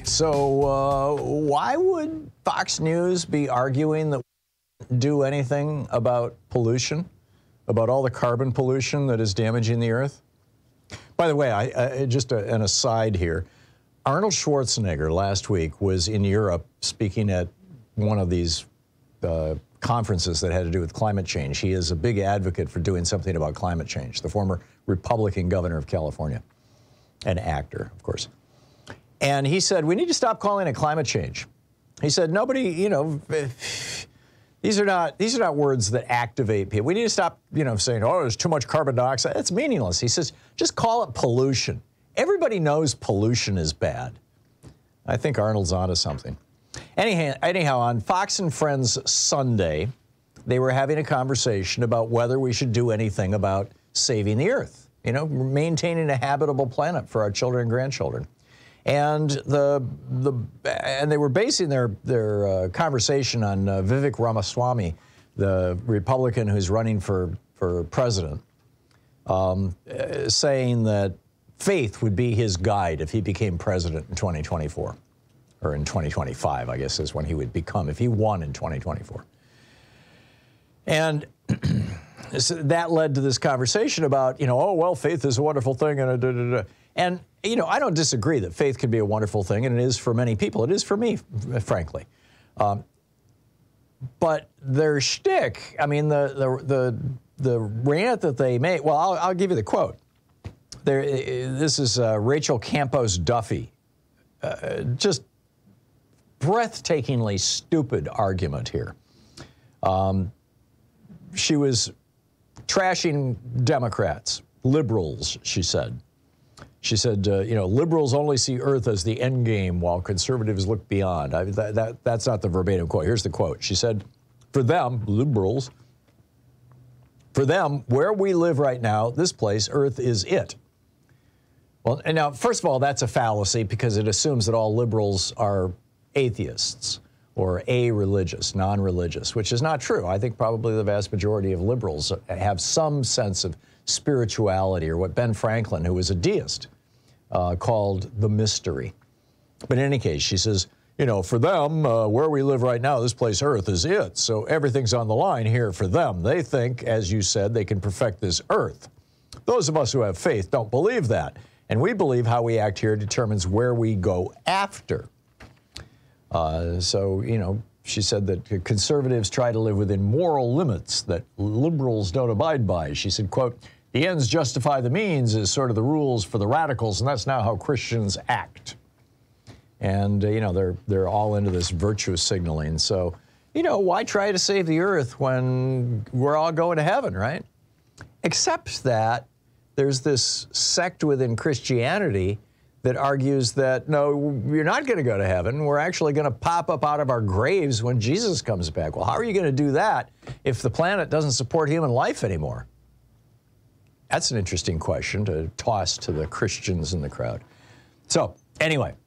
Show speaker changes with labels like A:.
A: So why would Fox News be arguing that we don't do anything about pollution, about all the carbon pollution that is damaging the earth? By the way, just an aside here, Arnold Schwarzenegger last week was in Europe speaking at one of these conferences that had to do with climate change. He is a big advocate for doing something about climate change, the former Republican governor of California, an actor, of course. And he said, we need to stop calling it climate change. He said, nobody, you know, these are not words that activate people. We need to stop, saying, oh, there's too much carbon dioxide. That's meaningless. He says, just call it pollution. Everybody knows pollution is bad. I think Arnold's onto something. Anyhow, on Fox and Friends Sunday, they were having a conversation about whether we should do anything about saving the earth, maintaining a habitable planet for our children and grandchildren. And they were basing their conversation on Vivek Ramaswamy, the Republican who's running for president, saying that faith would be his guide if he became president in 2024, or in 2025, I guess is when he would become, if he won in 2024. And so that led to this conversation about, oh, well, faith is a wonderful thing, and And, I don't disagree that faith can be a wonderful thing, and it is for many people. It is for me, frankly. But their shtick, I mean, the rant that they made, well, I'll give you the quote. This is Rachel Campos Duffy. Just breathtakingly stupid argument here. She was trashing Democrats, liberals, she said. She said, liberals only see Earth as the end game while conservatives look beyond. That's not the verbatim quote. Here's the quote. She said, for them, liberals, for them, where we live right now, this place, Earth is it. Well, and now, first of all, that's a fallacy because it assumes that all liberals are atheists or a-religious, non-religious, which is not true. I think probably the vast majority of liberals have some sense of spirituality, or what Ben Franklin, who was a deist, called the mystery. But in any case, she says, for them, where we live right now, this place, Earth, is it. So everything's on the line here for them. They think, as you said, they can perfect this Earth. Those of us who have faith don't believe that. And we believe how we act here determines where we go after. She said that conservatives try to live within moral limits that liberals don't abide by. She said, quote, the ends justify the means is sort of the rules for the radicals, and that's not how Christians act. And, they're all into this virtue signaling. So, why try to save the earth when we're all going to heaven, right? Except that there's this sect within Christianity that argues that, no, you're not going to go to heaven. We're actually going to pop up out of our graves when Jesus comes back. Well, how are you going to do that if the planet doesn't support human life anymore? That's an interesting question to toss to the Christians in the crowd. So, anyway,